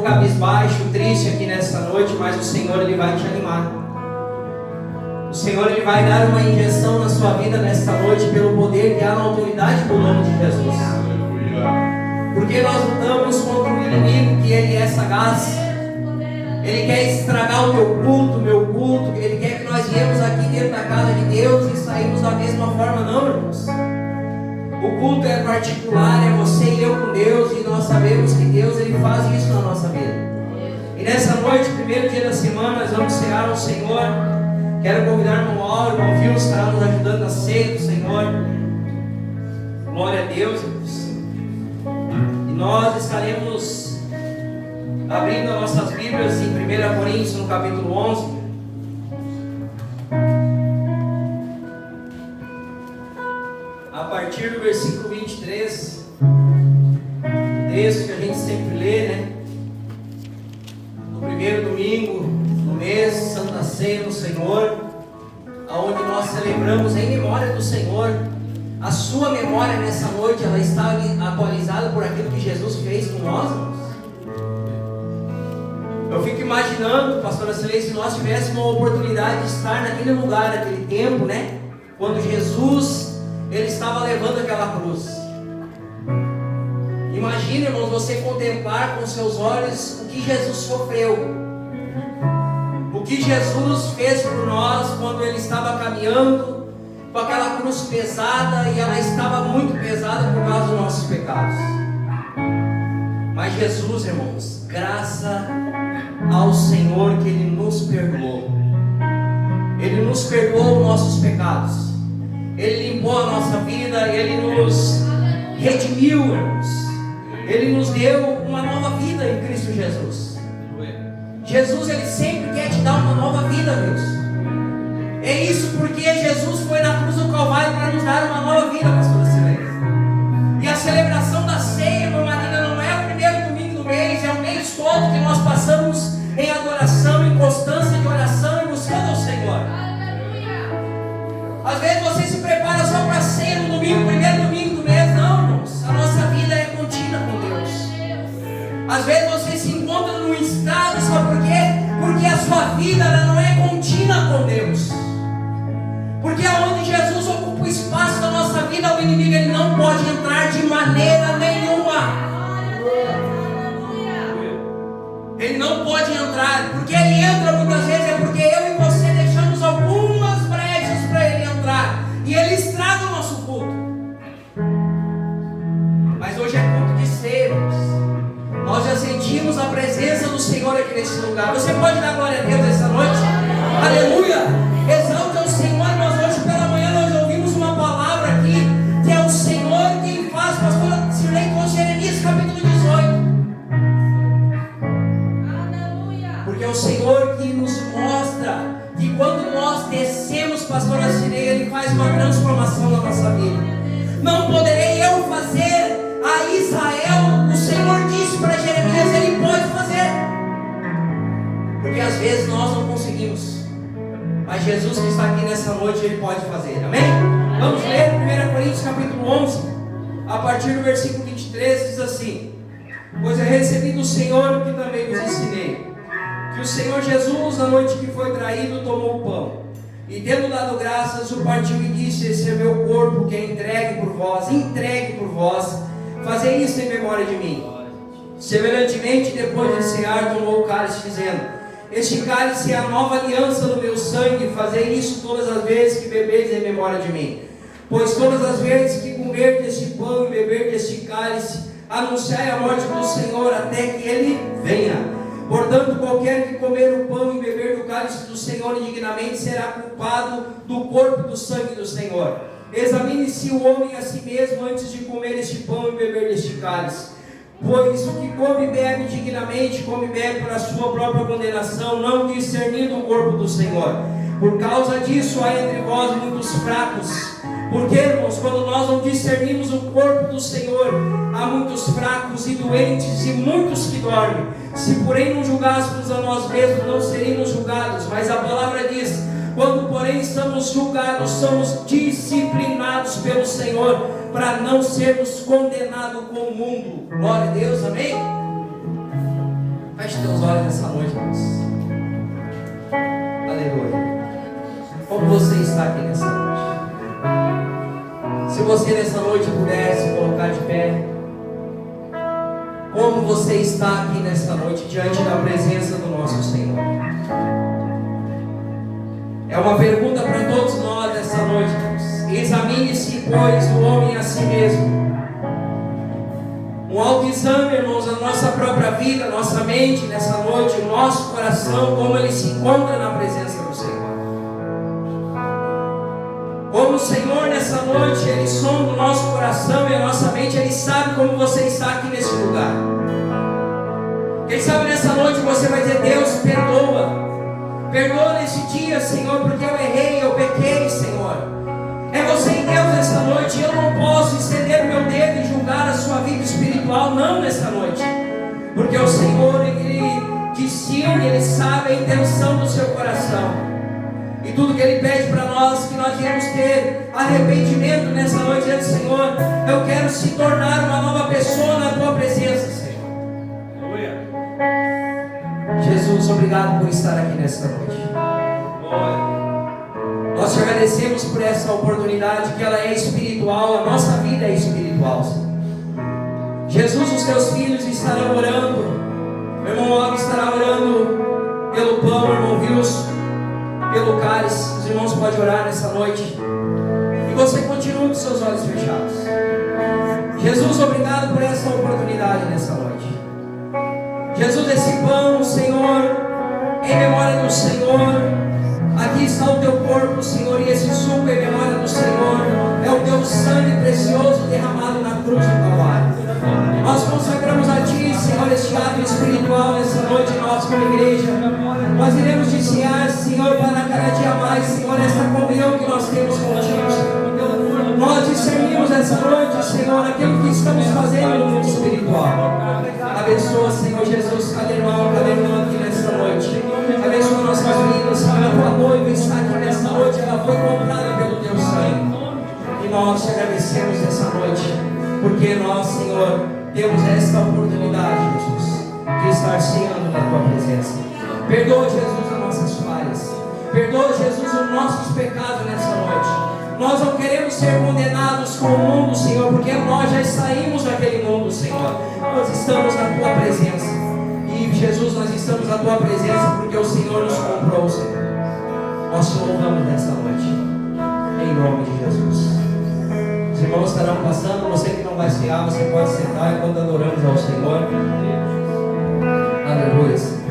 chegou cabisbaixo, triste aqui nessa noite, mas o Senhor, Ele vai te animar. O Senhor, Ele vai dar uma injeção na sua vida nesta noite pelo poder que há na autoridade do nome de Jesus. Porque nós lutamos contra um inimigo que ele é sagaz. Ele quer estragar o teu culto, o meu culto. Ele quer que nós viemos aqui dentro da casa de Deus e saímos da mesma forma. Não, irmãos. O culto é particular, é você e eu com Deus. E nós sabemos que Deus, Ele faz isso na nossa vida. E nessa noite, primeiro dia da semana, nós vamos cear ao Senhor. Quero convidar o irmão Mauro, o irmão Vil, estará nos ajudando na ceia do Senhor. Glória a Deus, irmãos. E nós estaremos abrindo as nossas Bíblias em 1 Coríntios, no capítulo 11. A partir do versículo 23, texto que a gente sempre lê, né? No primeiro domingo do mês, Santa Ceia do Senhor, aonde nós celebramos em memória do Senhor. A sua memória nessa noite, ela está atualizada por aquilo que Jesus fez com nós, irmãos. Eu fico imaginando, pastora Celeste, se nós tivéssemos uma oportunidade de estar naquele lugar, naquele tempo, né? Quando Jesus, Ele estava levando aquela cruz. Imagine, irmãos, você contemplar com seus olhos o que Jesus sofreu. O que Jesus fez por nós quando Ele estava caminhando com aquela cruz pesada, e ela estava muito pesada por causa dos nossos pecados. Mas Jesus, irmãos, graça ao Senhor que Ele nos perdoou. Ele nos perdoou os nossos pecados. Ele limpou a nossa vida, Ele nos redimiu, irmãos. Ele nos deu uma nova vida em Cristo Jesus. Jesus, Ele sempre quer te dar uma nova vida, Deus. É isso porque Jesus foi na cruz do Calvário para nos dar uma nova vida, pastora Silene. E a celebração da ceia, irmã Marina, não é o primeiro domingo do mês, é o mês todo que nós passamos em adoração, em constância de oração e buscando ao Senhor. Às vezes você se prepara só para a ceia no domingo, primeiro domingo do mês. Não, irmãos, a nossa vida é contínua com Deus. Às vezes você se encontra num estado, sabe por quê? Porque a sua vida ela não é contínua com Deus. Porque aonde Jesus ocupa o espaço da nossa vida, o inimigo ele não pode entrar de maneira nenhuma. Ele não pode entrar. Porque ele entra muitas vezes é porque eu e você deixamos algumas brechas para ele entrar. E ele estraga o nosso culto. Mas hoje é culto de sermos. Nós já sentimos a presença do Senhor aqui nesse lugar. Você pode dar glória a Deus essa noite? Aleluia! Exalta o Senhor. Nós hoje pela manhã nós ouvimos uma palavra aqui, que é o Senhor quem faz. Pastora Cirlei com Jeremias capítulo 18. Porque é o Senhor que nos mostra que quando nós descemos, pastora Cirlei, Ele faz uma transformação na nossa vida. Não poderei eu fazer a Israel, o Senhor disse para Jeremias, Ele pode fazer. Porque às vezes nós não conseguimos. Mas Jesus que está aqui nessa noite, Ele pode fazer, amém? Vamos ler 1 Coríntios capítulo 11, a partir do versículo 23, diz assim: pois eu recebi do Senhor o que também vos ensinei, que o Senhor Jesus, na noite que foi traído, tomou o pão, e tendo dado graças, o partiu e disse: esse é meu corpo que é entregue por vós, fazei isso em memória de mim. Semelhantemente, depois de cear, tomou o cálice, dizendo: este cálice é a nova aliança do meu sangue, fazei isso todas as vezes que bebeis em memória de mim. Pois todas as vezes que comer deste pão e beber deste cálice, anunciai a morte do Senhor até que Ele venha. Portanto, qualquer que comer o pão e beber do cálice do Senhor indignamente será culpado do corpo e do sangue do Senhor. Examine-se o homem a si mesmo antes de comer este pão e beber deste cálice. Pois o que come e bebe indignamente, come e bebe para a sua própria condenação, não discernindo o corpo do Senhor. Por causa disso há entre vós muitos fracos. Porque, irmãos, quando nós não discernimos o corpo do Senhor, há muitos fracos e doentes e muitos que dormem. Se porém não julgássemos a nós mesmos, não seríamos julgados. Mas a palavra diz: quando porém estamos julgados, somos disciplinados pelo Senhor, para não sermos condenados com o mundo. Glória a Deus, amém? Feche teus olhos nessa noite, Deus. Aleluia. Como você está aqui nessa noite? Se você nessa noite pudesse colocar de pé, como você está aqui nessa noite diante da presença do nosso Senhor? É uma pergunta para todos nós nessa noite, Deus. Examine-se, pois, o homem a si mesmo. Um autoexame, irmãos, da nossa própria vida, nossa mente nessa noite, o nosso coração, como ele se encontra na presença do Senhor. Como o Senhor nessa noite, Ele sonda o nosso coração e a nossa mente, Ele sabe como você está aqui nesse lugar. Quem sabe nessa noite você vai dizer: Deus, perdoa. Perdoa nesse dia, Senhor, porque eu errei, eu pequei, Senhor. É você em Deus nessa noite. Eu não posso estender o meu dedo e julgar a sua vida espiritual, não nessa noite. Porque o Senhor, Ele discerne, Ele sabe a intenção do seu coração. E tudo que Ele pede para nós, que nós iremos ter arrependimento nessa noite, dizendo: Senhor, eu quero se tornar uma nova pessoa na Tua presença, Senhor. Aleluia. Jesus, obrigado por estar aqui nesta noite. Nós te agradecemos por essa oportunidade, que ela é espiritual, a nossa vida é espiritual, Senhor. Jesus, os Teus filhos estarão orando. Meu irmão Og estará orando pelo pão, irmão Wilson, pelo cálice. Os irmãos podem orar nessa noite. E você continua com seus olhos fechados. Jesus, obrigado por essa oportunidade nessa noite. Jesus, esse pão, Senhor, em memória do Senhor. Aqui está o Teu corpo, Senhor, e esse suco em memória do Senhor. É o Teu sangue precioso derramado na cruz do Calvário. Nós consagramos a Ti, Senhor, este ato espiritual nessa noite, nós como igreja. Nós iremos iniciar, Senhor, para cada dia mais, Senhor, esta comunhão que nós temos contigo, Senhor. Nós discernimos essa noite, Senhor, aquilo que estamos fazendo no mundo espiritual. Abençoa, Senhor Jesus, cada irmão aqui nessa noite. Abençoa nossas vidas, Senhor. A Tua noiva está aqui nessa noite, ela foi comprada pelo Teu sangue. E nós te agradecemos nessa noite, porque nós, Senhor, temos esta oportunidade, Jesus, de estar ceando na Tua presença. Perdoa, Jesus, as nossas falhas. Perdoa, Jesus, os nossos pecados nessa noite. Nós não queremos ser condenados com o mundo, Senhor, porque nós já saímos daquele mundo, Senhor. Nós estamos na Tua presença. E, Jesus, nós estamos na Tua presença porque o Senhor nos comprou, Senhor. Nós te louvamos nessa noite, em nome de Jesus. Os irmãos estarão passando. Você que não vai cear, você pode sentar enquanto adoramos ao Senhor. Aleluia.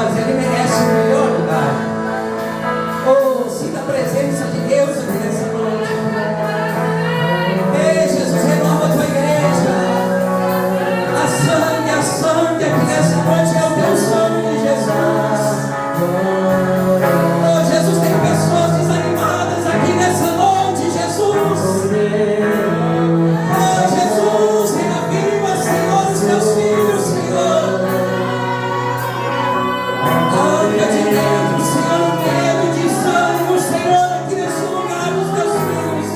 glórias. Ele merece o melhor lugar. Oh, sinta a presença de Deus aqui nessa noite. Ei, Jesus, renova a tua igreja. A sangue aqui nessa noite é o teu sangue, Jesus. Oh, Jesus, tem pessoas desanimadas aqui nessa noite, Jesus. Oh, Jesus, reaviva, Senhor, os teus filhos, Senhor. Arranca de dentro, Senhor, o medo, desânimo, Senhor, aqui nesse lugar dos teus filhos.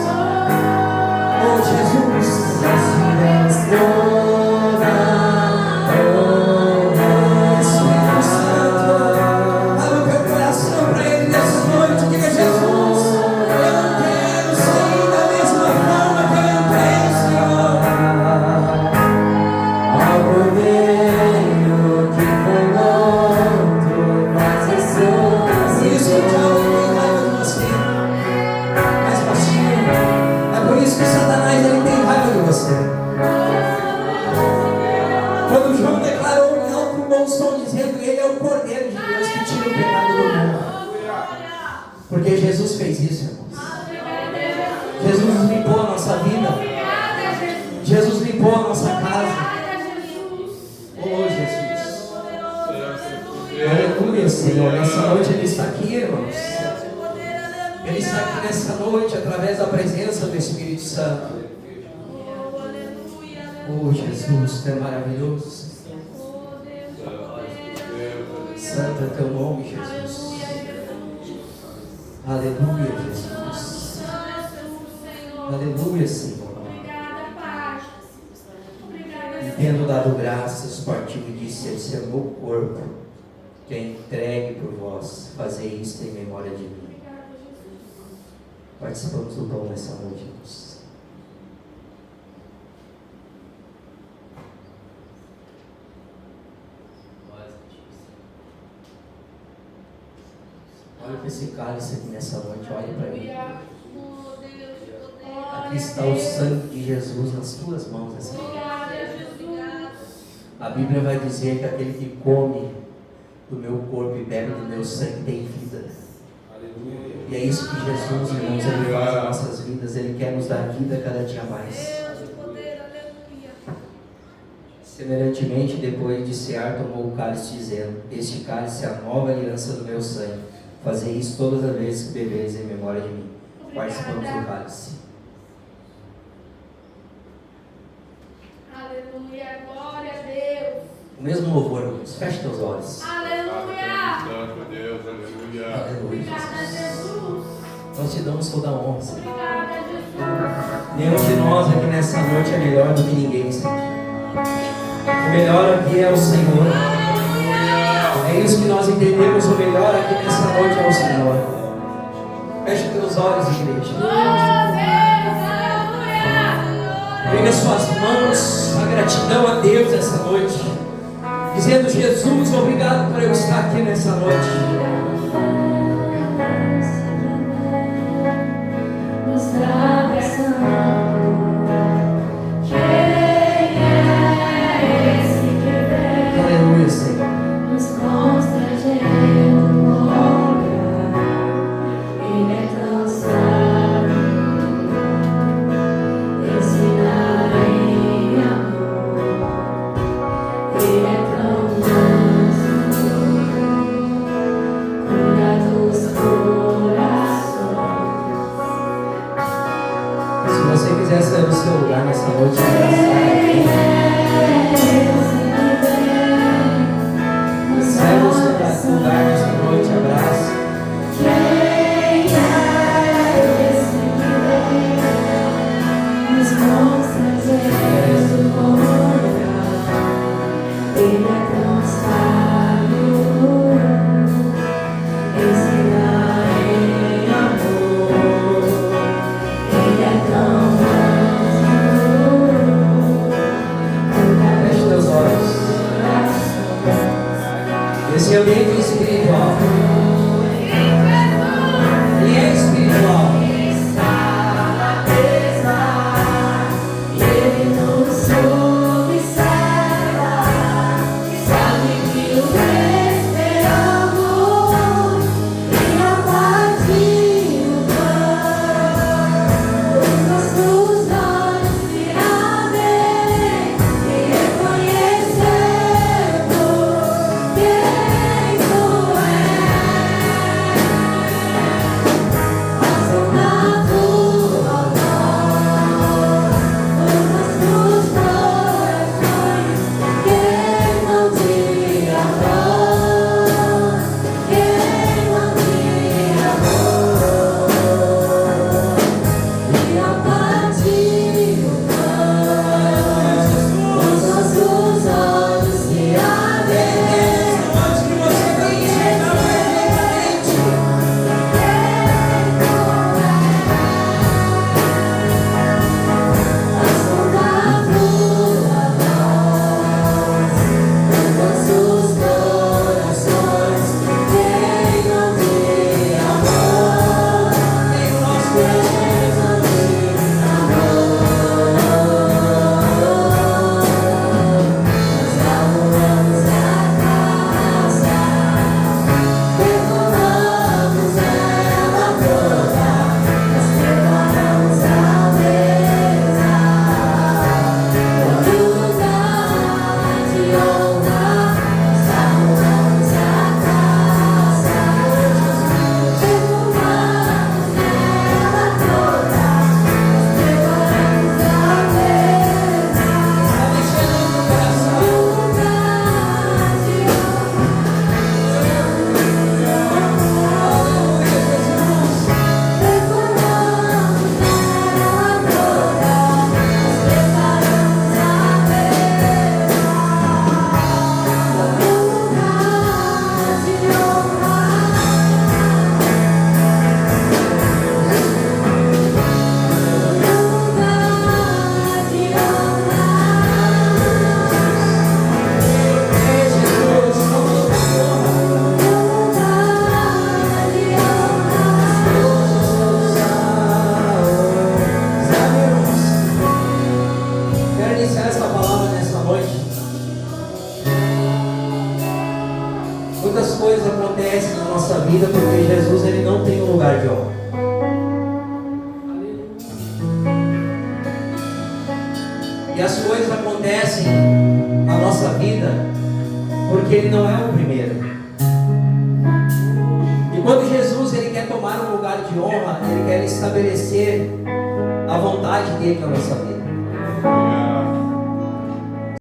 Oh, Jesus, Espírito Santo, abre o teu coração para Ele nessa noite. Diga, Jesus, eu não quero sair da mesma forma que eu entrei, Senhor. Algo veio que foi outro, mas é só Por isso que o diabo tem raiva de você. Mas, pastor, é por isso que Satanás ele tem raiva de você. Quando João declarou em alto e bom som, dizendo: Ele é o Cordeiro de Deus que tira o pecado do mundo. Porque Jesus fez isso, irmãos. Jesus limpou a nossa vida. Jesus limpou a nossa casa. Oh, Jesus. Aleluia, Senhor. Nessa noite Ele está aqui, irmãos. Ele está aqui nessa noite através da presença do Espírito Santo. Oh, Jesus, Tu é maravilhoso. Santo é Teu nome, Jesus. Aleluia, Jesus. Aleluia, Senhor. E tendo dado graças, partiu e disse: Esse é o meu corpo, que é entregue por vós. Fazei isto em memória de mim. Participamos do pão nessa noite, irmãos. Olha para esse cálice aqui nessa noite, olha para ele. Aqui está o sangue de Jesus nas tuas mãos nessa noite. A Bíblia vai dizer que aquele que come do meu corpo e bebe do meu sangue tem vida. E é isso que Jesus, irmãos, Ele faz nas nossas vidas. Ele quer nos dar vida cada dia mais. Semelhantemente, depois de cear, tomou o cálice, dizendo: Este cálice é a nova aliança do meu sangue. Fazei isso todas as vezes que bebeis em memória de mim. Participamos do cálice. Aleluia, glória a Deus. O mesmo louvor, irmãos. Feche teus olhos. Aleluia. Santo Deus, aleluia. Aleluia, Obrigada, Jesus. Jesus. Nós te damos toda a honra, Senhor. Obrigada, Jesus. Nenhum de nós aqui nessa noite é melhor do que ninguém, Senhor. O melhor aqui é o Senhor. É isso que nós entendemos. O melhor aqui nessa noite é o Senhor. Feche teus olhos, igreja. Pega suas mãos, a gratidão a Deus essa noite, dizendo: Jesus, obrigado por eu estar aqui nessa noite. nos abraçando. Quem é esse que vem Aleluia, Senhor. nos constrangendo com olhar? Ele é tão sábio, ensinar em amor. Ele é tão manso, acontecem na nossa vida porque Jesus ele não tem um lugar de honra. E as coisas acontecem na nossa vida porque Ele não é o primeiro. E quando Jesus ele quer tomar um lugar de honra, Ele quer estabelecer a vontade dele na nossa vida.